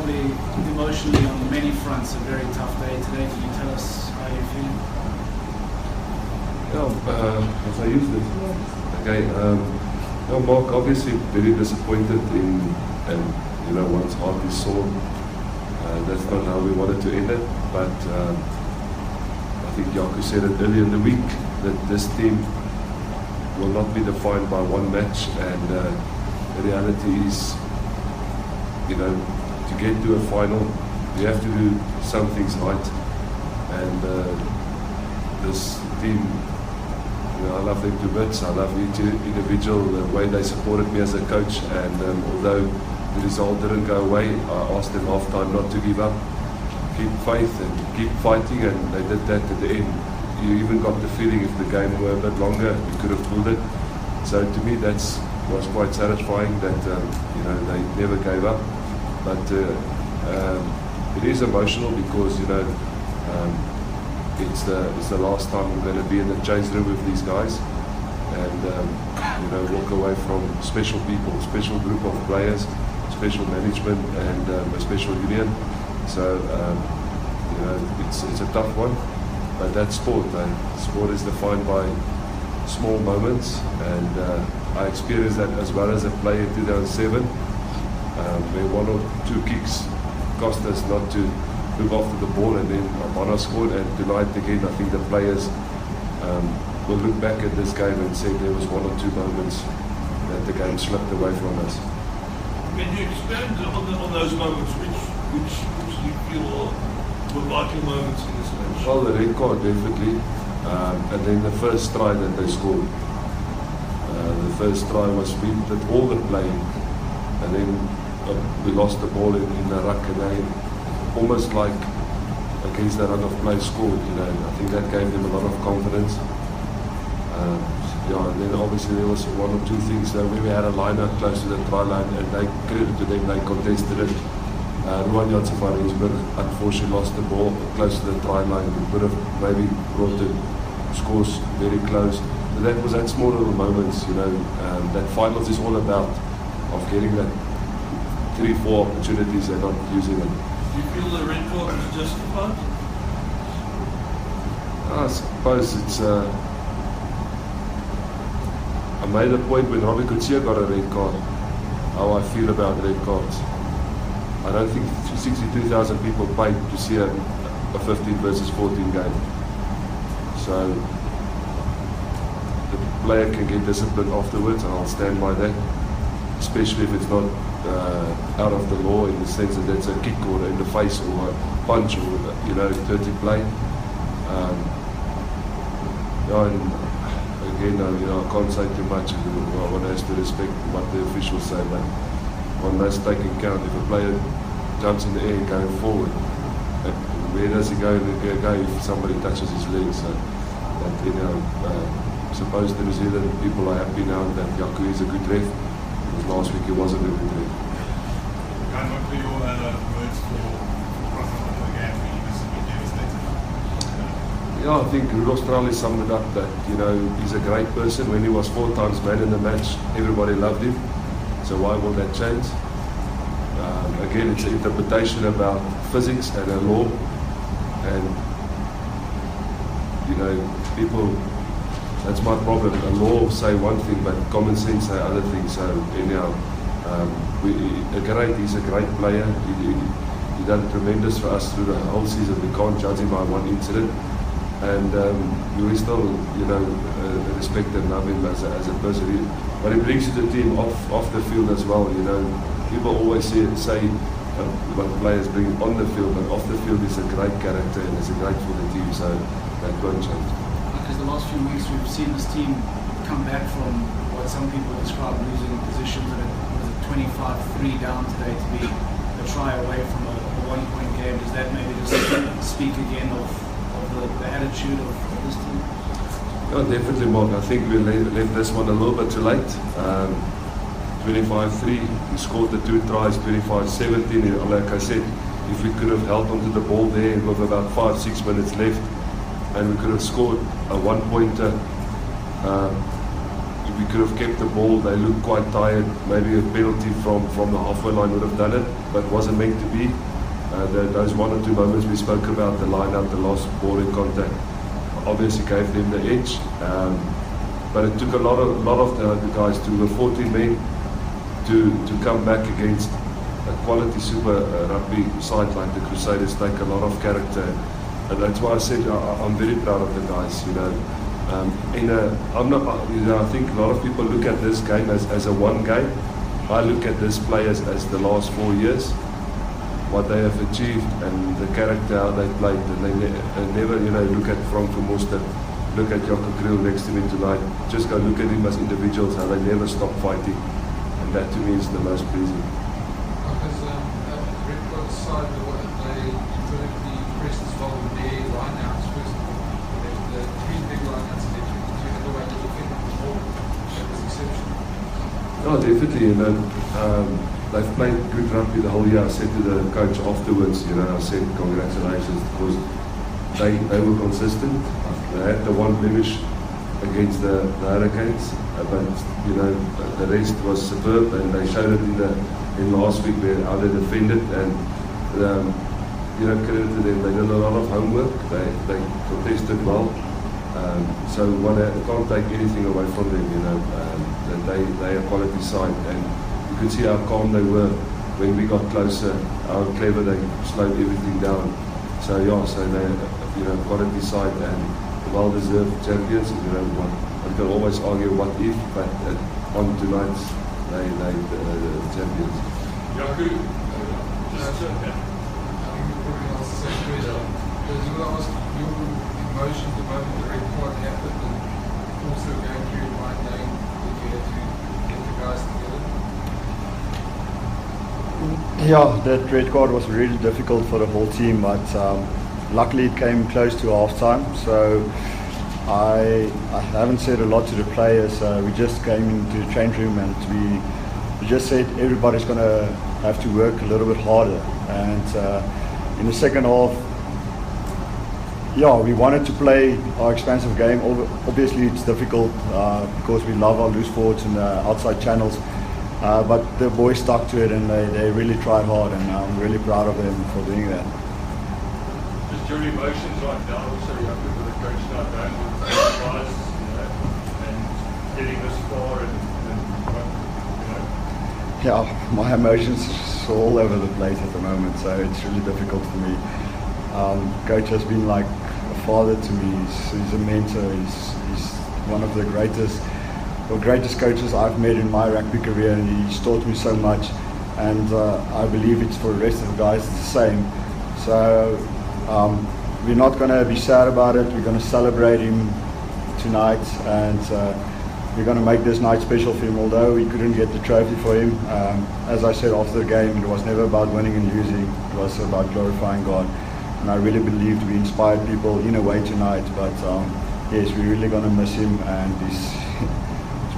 probably emotionally on many fronts a very tough day today. Can you tell us how you're feeling? Yeah, as I used it. Okay, Mark, obviously very disappointed in, and one's heart is sore. That's not how we wanted to end it, but I think Jaco said it earlier in the week that this team will not be defined by one match, and the reality is, to get to a final, you have to do some things right, and this team, I love them to bits. I love each individual, the way they supported me as a coach, and although the result didn't go away, I asked them half time not to give up, keep faith and keep fighting, and they did that at the end. You even got the feeling if the game were a bit longer, we could have pulled it. So to me, that was quite satisfying that they never gave up. But it is emotional because it's the last time we're going to be in the change room with these guys, and walk away from special people, special group of players, special management, and a special union. So it's a tough one. But that's sport. Sport is defined by small moments, and I experienced that as well as a player in 2007, where one or two kicks cost us not to look after the ball, and then Abana scored. And tonight again, I think the players will look back at this game and say there was one or two moments that the game slipped away from us. Can you expand on those moments? Which do you feel were vital moments in this match? Well, the red card definitely, and then the first try that they scored. The first try was we did all the playing, and then we lost the ball in the ruck, and they almost like against the run of play scored. I think that gave them a lot of confidence. And then obviously there was one or two things where we had a liner close to the try line, and they credit to them, they contested it. Johan Ackermann unfortunately lost the ball close to the try line. We could have maybe brought the scores very close. But that was that small little moments, that finals is all about, of getting that 3-4 opportunities and not using them. Do you feel the red card was justified? I suppose it's... I made a point when Robbie Crusaders got a red card, how I feel about red cards. I don't think 62,000 people paid to see a 15 versus 14 game. So the player can get disciplined afterwards, and I'll stand by that, especially if it's not out of the law in the sense that it's a kick or in the face or a punch or dirty play. And again, I can't say too much. One has to respect what the officials say, but one must take account if a player jumps in the air going forward, where does he go if somebody touches his leg? So that, suppose the New Zealand people are happy now that Jaco is a good ref, because last week he wasn't a good ref. What were your words for the game when you missed it devastated? Yeah, I think Rudolf Strali summed it up that, he's a great person. When he was 4 times man in the match, everybody loved him. So why will that change? Again, it's an interpretation about physics and a law. And, people, that's my problem. A law say one thing, but common sense say other things. So anyhow, he's a great player. He done tremendous for us through the whole season. We can't judge him by one incident. And we still, respect and love him as a person. But he brings the team off the field as well. People always say what players bring on the field, but off the field is a great character and is a great for the team. So that won't change. Because the last few weeks we've seen this team come back from what some people describe losing positions at a 25-3 down today to be a try away from a 1-point game. Does that maybe just speak again of the attitude of this team? Yeah, definitely, Mark. I think we left this one a little bit too late. 25-3, we scored the 2 tries, 25-17. Like I said, if we could have held onto the ball there with about 5-6 minutes left, and we could have scored a 1-pointer, we could have kept the ball. They looked quite tired. Maybe a penalty from the halfway line would have done it. but wasn't meant to be. Those 1 or 2 moments we spoke about, the line-out, the last ball in contact, obviously gave them the edge. But it took a lot of the guys, to the 14 men, to come back against a quality Super Rugby side like the Crusaders. Take a lot of character, and that's why I said I'm very proud of the guys. I'm not. I think a lot of people look at this game as a one game. I look at this players as the last 4 years, what they have achieved and the character how they played, and they never look at Frank Vermoosten, look at Jaco Kriel next to me tonight. Just go look at him as individuals, how they never stop fighting, and that to me is the most pleasing. Because Red Cross side, they improved the press as well with their line-outs. First of all, the 3 big line-outs that you had to wait to defend before. That was exceptional. No, definitely. They've played good rugby the whole year. I said to the coach afterwards, I said congratulations, because they were consistent. They had the one blemish against the Hurricanes, but the rest was superb, and they showed it in last week how they defended, and credit to them. They did a lot of homework. They contested well. So one can't take anything away from them. That they are quality side, and you could see how calm they were when we got closer, how clever they slowed everything down. So they quality side and well-deserved champions. One can always argue what if, but on tonight's they the champions. Jaco, I think you're probably ask the same question. But you will ask your emotions the moment the red card happened, and also going through your mind knowing that you had to get the guys together. Yeah, that red card was really difficult for the whole team, but luckily it came close to half-time, so I haven't said a lot to the players. We just came into the change room and we just said everybody's going to have to work a little bit harder, and in the second half, we wanted to play our expansive game. Obviously it's difficult because we love our loose forwards and outside channels. But the boys stuck to it, and they really tried hard, and I'm really proud of them for doing that. Just your emotions right now, also you have to with the coach now going with the guys, and getting this far, and Yeah, my emotions are all over the place at the moment, so it's really difficult for me. Coach has been like a father to me. He's a mentor. He's one of the greatest coaches I've met in my rugby career, and he's taught me so much, and I believe it's for the rest of the guys it's the same. So we're not going to be sad about it. We're going to celebrate him tonight, and we're going to make this night special for him, although we couldn't get the trophy for him. As I said after the game, it was never about winning and losing. It was about glorifying God, and I really believed we inspired people in a way tonight, but yes, we're really going to miss him, and he's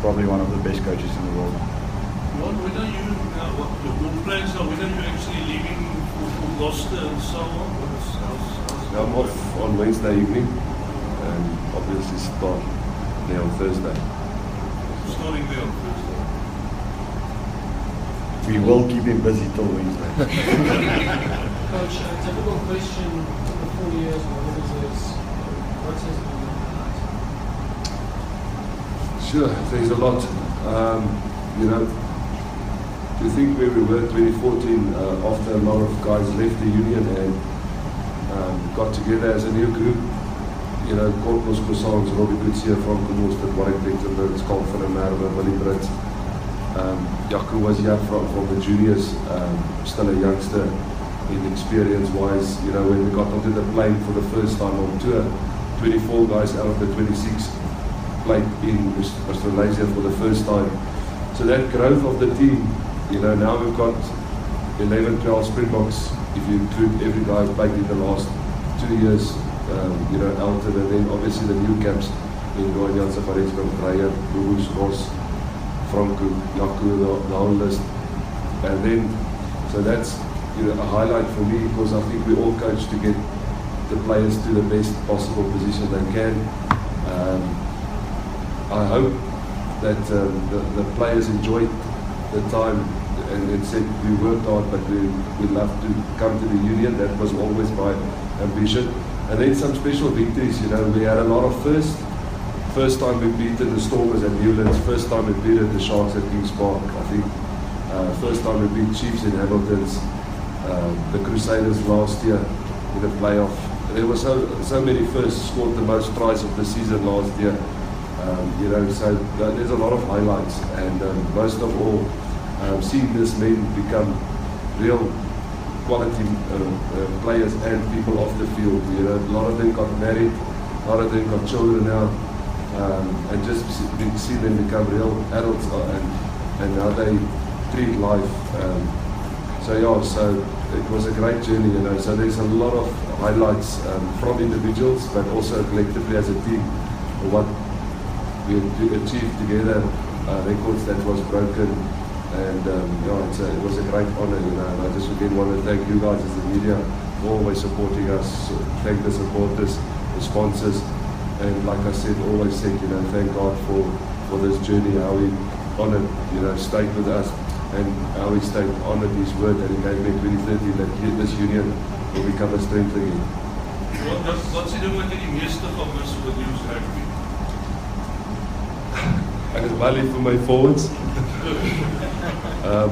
probably one of the best coaches in the world. When are you, what plans are, when are you actually leaving for Gloucester and so on? I'm off on Wednesday evening, and obviously start there on Thursday. Starting there on Thursday. We will keep him busy till Wednesday. Coach, a typical question in the 4 years of the reserves, what has been done tonight? Sure, there's a lot. To think where we were 2014 after a lot of guys left the union and got together as a new group. Corpus Croissants, Robbie Coetzee, Frank Vermoosten, Warwick Bettenberg, Schalk van der Merwe, Willie Brits. Jaco was here from the juniors, still a youngster in experience-wise. When we got onto the plane for the first time on tour, 24 guys out of the 26 played in Australasia for the first time. So that growth of the team, now we've got 11, 12 Springboks, if you include every guy who played in the last 2 years, Elton, and then obviously the new camps in Johan Ackermann, Dreyer, Lubus, Ross, Franco, Jaco, the whole list. And then, so that's a highlight for me, because I think we all coach to get the players to the best possible position they can. I hope that the players enjoyed the time and said we worked hard, but we love to come to the union. That was always my ambition. And then some special victories, we had a lot of first time we beat the Stormers at Newlands, first time we beat the Sharks at Kings Park, I think, first time we beat Chiefs in Hamilton's, the Crusaders last year in the playoff. There were so many firsts, scored the most tries of the season last year, so there's a lot of highlights, and most of all, seeing this men become real quality players and people off the field. A lot of them got married, a lot of them got children now, and just see them become real adults and how they treat life. So it was a great journey, So there's a lot of highlights from individuals, but also collectively as a team, what we achieved together, records that was broken. And it was a great honor, and I just again want to thank you guys as the media for always supporting us, thank the supporters, the sponsors, and like I said, always said, thank God for this journey, how he honored, stayed with us, and how he stayed honored his word that he gave me in 2030 that this union will become a strength again. Wat sê jy wat jy die meeste gaan mis oor die rugby? Ek is baie lief vir my forwards.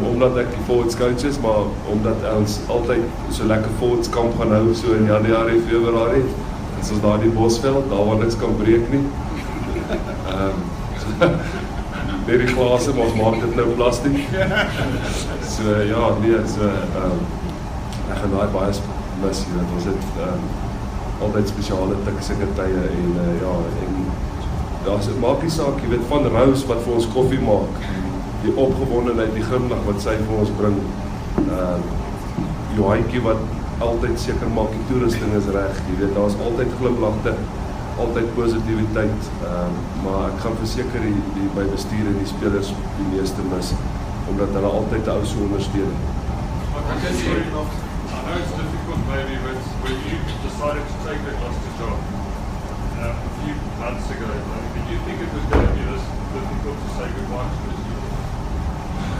Omdat ek die forwards coach is, maar omdat ons altyd so lekker forwards kamp gaan hou, so in Januarie, Februarie, as ons daar die Bosveld, daar waar niks kan breek nie. Net die glase, maar ons maak dit nou plastiek. So ja, ek gaan daai baie mis, ons het altyd spesiale sulke tye en het maak die saak, van Rose wat vir ons koffie maak, die opgewondenheid, die glimlag wat sy vir ons bring, Johankie wat altyd seker maak die toerusting is reg, daar is altyd glimlagte, altyd positiwiteit, maar ek gaan verseker by bestuur en die spelers die meeste mis, omdat hulle altyd die ou so ondersteun. I know it's difficult maybe, but when you decided to take that Gloucester job a few months ago, did you think it was going to be this difficult to say goodbye to this team?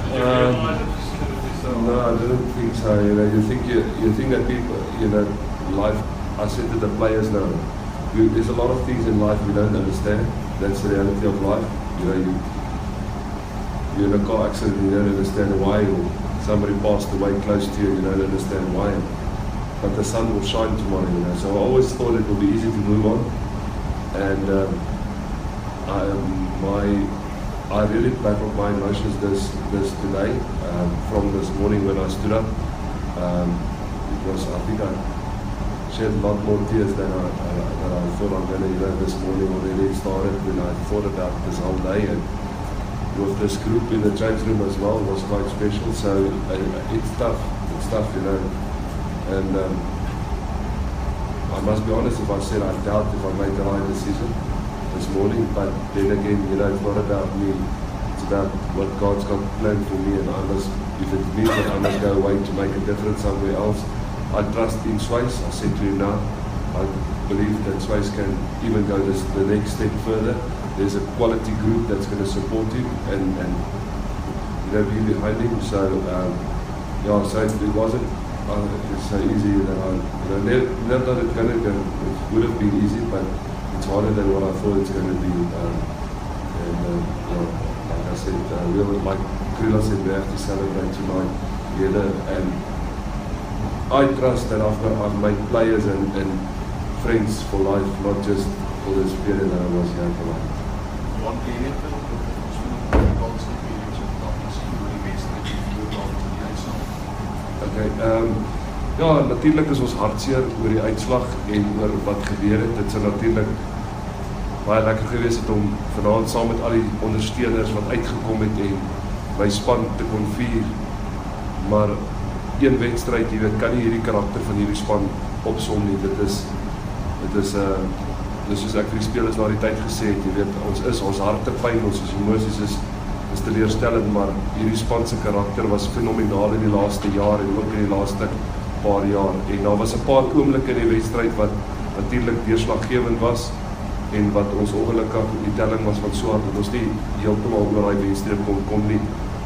Did you realize it was going to be so hard? No, I didn't think so. You think that people, life, I said to the players now, there's a lot of things in life we don't understand. That's the reality of life. You're in a car accident and you don't understand why, or somebody passed away close to you and you don't understand why. But the sun will shine tomorrow, So I always thought it would be easy to move on. And I really battled my emotions this today. From this morning when I stood up, I think I shed a lot more tears than I thought I'm going to. This morning already started when I thought about this whole day, and with this group in the change room as well was quite special. So it's tough, and I must be honest, if I said I doubt if I made the right decision this morning, but then again, it's not about me, it's about what God's got planned for me, and if it means that I must go away to make a difference somewhere else, I trust in Swys. I said to him now, I believe that Swys can even go the next step further. There's a quality group that's going to support him and be behind him. So so it wasn't so easy that never that it would have been easy, but it's harder than what I thought it's going to be. Like I said, like Kriel said, we have to celebrate tonight together, and I trust that I've made players and friends for life, not just for this period that I was here for life. One period, ja, natuurlijk is ons hartseer oor die uitslag en oor wat gebeur het. Dit sou natuurlijk baie lekker gewees het om vanaand saam met al die ondersteuners wat uitgekom het en my span te kon vier. Maar een wedstryd, kan nie hierdie karakter van hierdie span opsom nie. Dit is soos ek vir die spelers na die tyd gesê het, ons hartepyn, ons emosies is teleurstellend, maar hierdie span se karakter was fenomenaal in die laaste jaar en ook in die laaste paar jaar. En daar was 'n paar oomblikke in die wedstryd wat natuurlik deurslaggewend was en wat ons ongelukkig die telling was van so hard dat ons nie heeltemal oor daai wedstryd kon kom nie.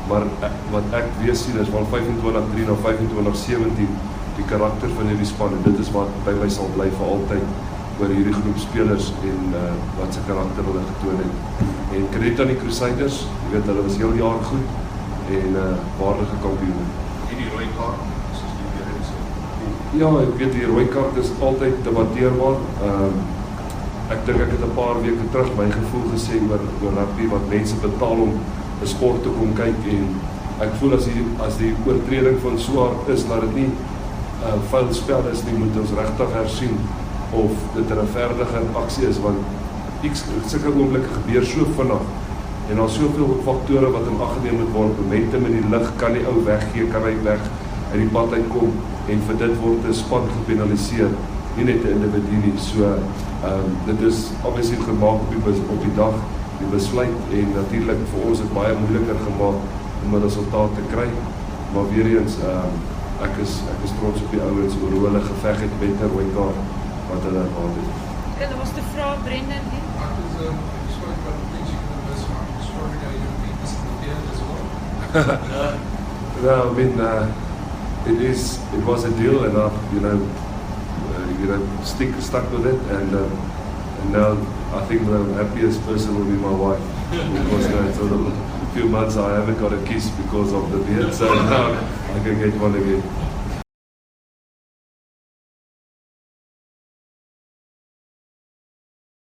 Maar wat ek weer sien is van 25-3 na 25-17 die karakter van hierdie span en dit is wat by my sal bly vir altyd oor hierdie groep spelers en wat se karakter hulle getoon het. En krediet aan die Crusaders, jy weet hulle was heel jaar goed en waardige kampioene. Hierdie rooi kaart, soos die weer sê. Ja, ek weet die rooi kaart is altyd debatteerbaar. Ek dink ek het 'n paar weke terug my gevoel gesê oor rugby wat mense betaal om 'n sport te kom kyk en ek voel as die oortreding van so hard is dat dit nie vuil spel is nie, moet ons regtig hersien of dit 'n regverdige aksie is want sulke oomblikke gebeur so vinnig en daar soveel faktore wat in ag geneem moet word. Momentum in die lug, kan die ou weggee, kan hy weg uit die pad uitkom en vir dit word 'n span gepenaliseer, nie net 'n individu nie. So dit is obviously gemaak op die dag die besluit en natuurlik vir ons het baie moeiliker gemaak om 'n resultaat te kry, maar weer eens ek is trots op die ouens oor hoe hulle geveg het met 'n rooi kaart wat hulle gehad het. Hulle was te vra Brendan die. Ek spoke about the things you can invest on. I'm sorry that you think this is the deal as well. No, I mean, it was a deal and stuck with it and now I think the happiest person will be my wife because for a few months I haven't got a kiss because of the beard, so now I can get one again.